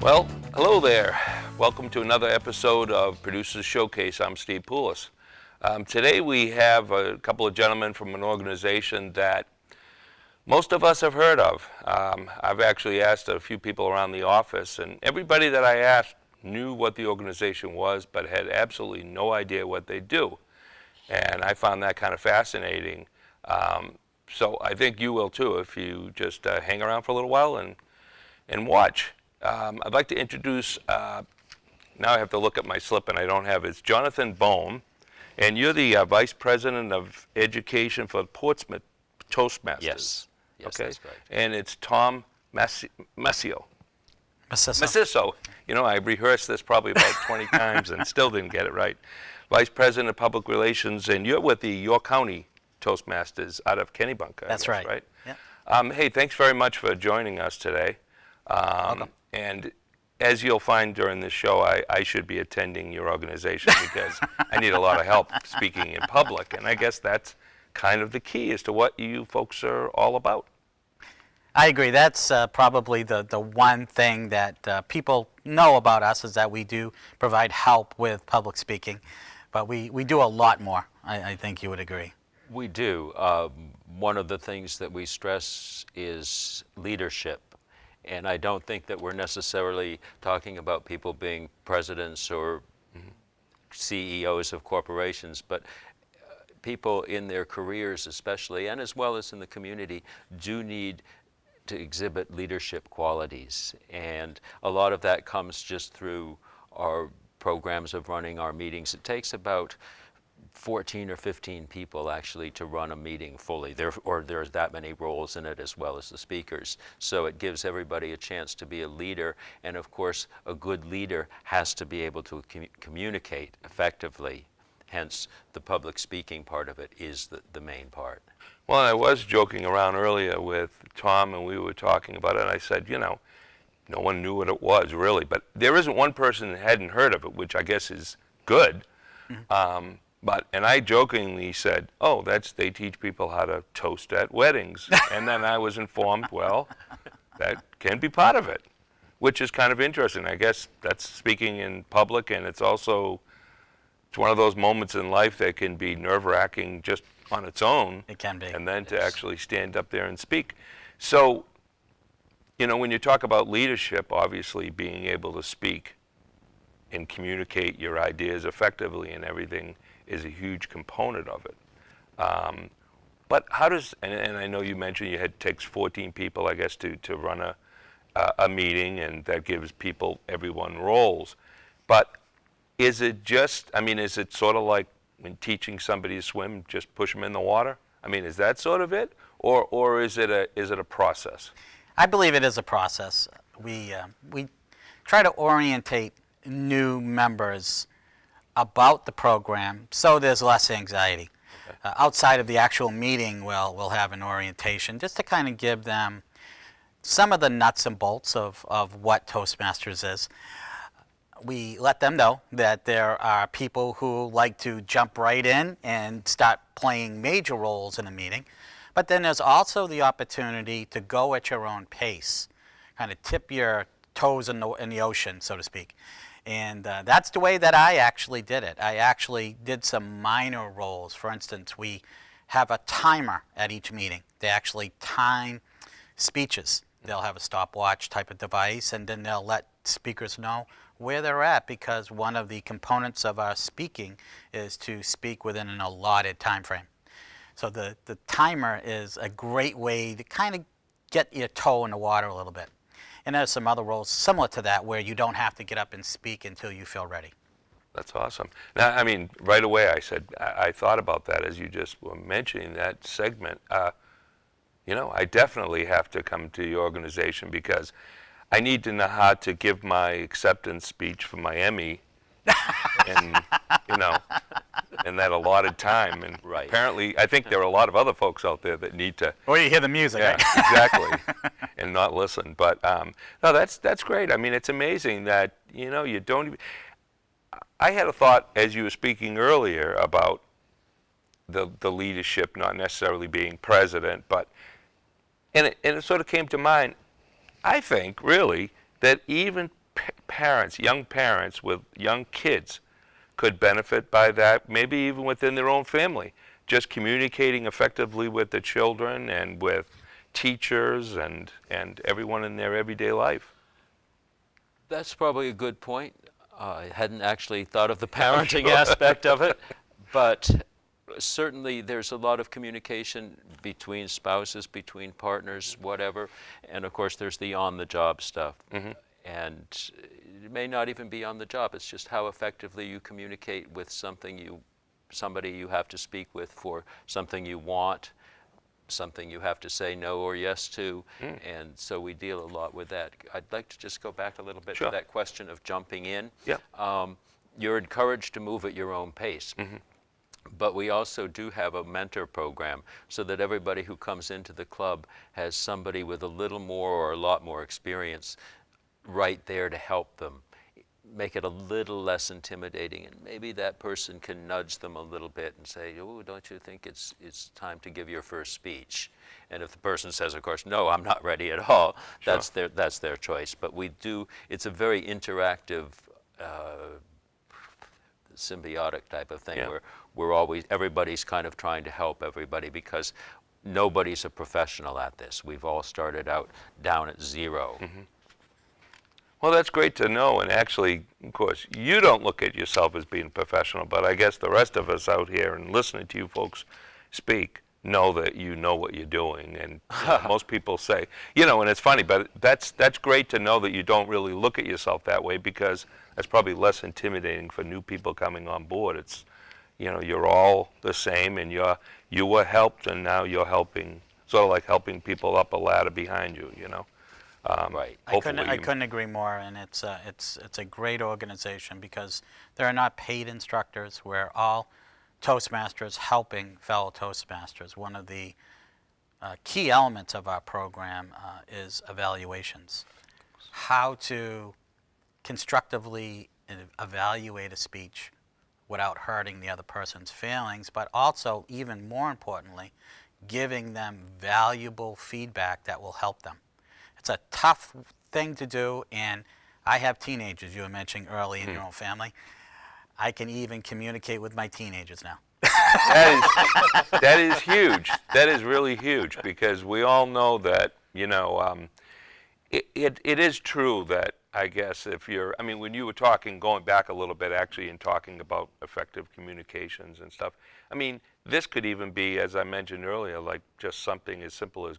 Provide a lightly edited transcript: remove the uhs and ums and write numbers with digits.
Well, hello there. Welcome to another episode of Producers Showcase. I'm Steve Poulos. Today we have a couple of gentlemen from an organization that most of us have heard of. I've actually asked a few people around the office, and everybody that I asked knew what the organization was, but had absolutely no idea what they do. And I found that kind of fascinating. So I think you will too if you just hang around for a little while and watch. I'd like to introduce, now I have to look at my slip and I don't have it. It's Jonathan Bohm, and you're the Vice President of Education for Portsmouth Toastmasters. Yes, okay. That's right. And it's Tom Massiso. You know, I rehearsed this probably about 20 times and still didn't get it right. Vice President of Public Relations, and you're with the York County Toastmasters out of Kennebunk. That's right. Right? Yeah. Hey, thanks very much for joining us today. Welcome. And as you'll find during this show, I should be attending your organization because I need a lot of help speaking in public. And I guess that's kind of the key as to what you folks are all about. I agree. That's probably the one thing that people know about us is that we do provide help with public speaking. But we do a lot more, I think you would agree. We do. One of the things that we stress is leadership. And I don't think that we're necessarily talking about people being presidents or CEOs of corporations, but people in their careers especially, and as well as in the community, do need to exhibit leadership qualities. And a lot of that comes just through our programs of running our meetings. It takes about 14 or 15 people actually to run a meeting fully. There's that many roles in it as well as the speakers. So it gives everybody a chance to be a leader, and of course a good leader has to be able to communicate effectively. Hence the public speaking part of it is the main part. Well, I was joking around earlier with Tom and we were talking about it, and I said, you know, no one knew what it was really, but there isn't one person that hadn't heard of it, which I guess is good. And I jokingly said, oh, they teach people how to toast at weddings. And then I was informed, well, that can be part of it, which is kind of interesting. I guess that's speaking in public, and it's one of those moments in life that can be nerve-wracking just on its own. It can be. And then to actually stand up there and speak. So, you know, when you talk about leadership, obviously being able to speak and communicate your ideas effectively and everything is a huge component of it. But how does, and I know you mentioned it takes 14 people, I guess, to run a meeting, and that gives everyone roles. But is it is it sort of like when teaching somebody to swim, just push them in the water? I mean, is that sort of it? Or is it a process? I believe it is a process. We try to orientate new members about the program so there's less anxiety. Okay. Outside of the actual meeting, we'll have an orientation just to kind of give them some of the nuts and bolts of what Toastmasters is. We let them know that there are people who like to jump right in and start playing major roles in a meeting, but then there's also the opportunity to go at your own pace, kind of tip your toes in the ocean, so to speak. And that's the way that I actually did it. I actually did some minor roles. For instance, we have a timer at each meeting. They actually time speeches. They'll have a stopwatch type of device, and then they'll let speakers know where they're at, because one of the components of our speaking is to speak within an allotted time frame. So the timer is a great way to kind of get your toe in the water a little bit. And there's some other roles similar to that where you don't have to get up and speak until you feel ready. That's awesome. Now, I mean, right away I said, I thought about that as you just were mentioning that segment. You know, I definitely have to come to your organization because I need to know how to give my acceptance speech for my Emmy and, you know, in that allotted time. And right. Apparently, I think there are a lot of other folks out there that need to. Or you hear the music. Yeah, right? Exactly. And not listen. But no, that's great. I mean, it's amazing that, you know, you don't even. I had a thought as you were speaking earlier about the leadership not necessarily being president, but and it sort of came to mind. I think really that even young parents with young kids could benefit by that, maybe even within their own family. Just communicating effectively with the children and with teachers and everyone in their everyday life. That's probably a good point. I hadn't actually thought of the parenting aspect of it, but certainly there's a lot of communication between spouses, between partners, whatever, and of course there's the on-the-job stuff. And it may not even be on the job, it's just how effectively you communicate with somebody you have to speak with for something you want, something you have to say no or yes to, and so we deal a lot with that. I'd like to just go back a little bit to that question of jumping in. You're encouraged to move at your own pace, but we also do have a mentor program so that everybody who comes into the club has somebody with a little more or a lot more experience right there to help them, make it a little less intimidating, and maybe that person can nudge them a little bit and say, oh, don't you think it's time to give your first speech? And if the person says, of course, no, I'm not ready at all, that's their choice. But it's a very interactive, symbiotic type of thing where everybody's kind of trying to help everybody, because nobody's a professional at this. We've all started out down at zero. Well, that's great to know, and actually, of course, you don't look at yourself as being professional, but I guess the rest of us out here and listening to you folks speak know that you know what you're doing, and most people say, and it's funny, but that's great to know that you don't really look at yourself that way, because that's probably less intimidating for new people coming on board. It's, you're all the same, and you were helped, and now you're helping, sort of like helping people up a ladder behind you, Right. I couldn't agree more, and it's a great organization because there are not paid instructors. We're all Toastmasters helping fellow Toastmasters. One of the key elements of our program is evaluations. How to constructively evaluate a speech without hurting the other person's feelings, but also, even more importantly, giving them valuable feedback that will help them. It's a tough thing to do, and I have teenagers, you were mentioning early in your own family. I can even communicate with my teenagers now. That is huge. That is really huge, because we all know that, it is true that, I guess, when you were talking, going back a little bit actually, and talking about effective communications and stuff, this could even be, as I mentioned earlier, like just something as simple as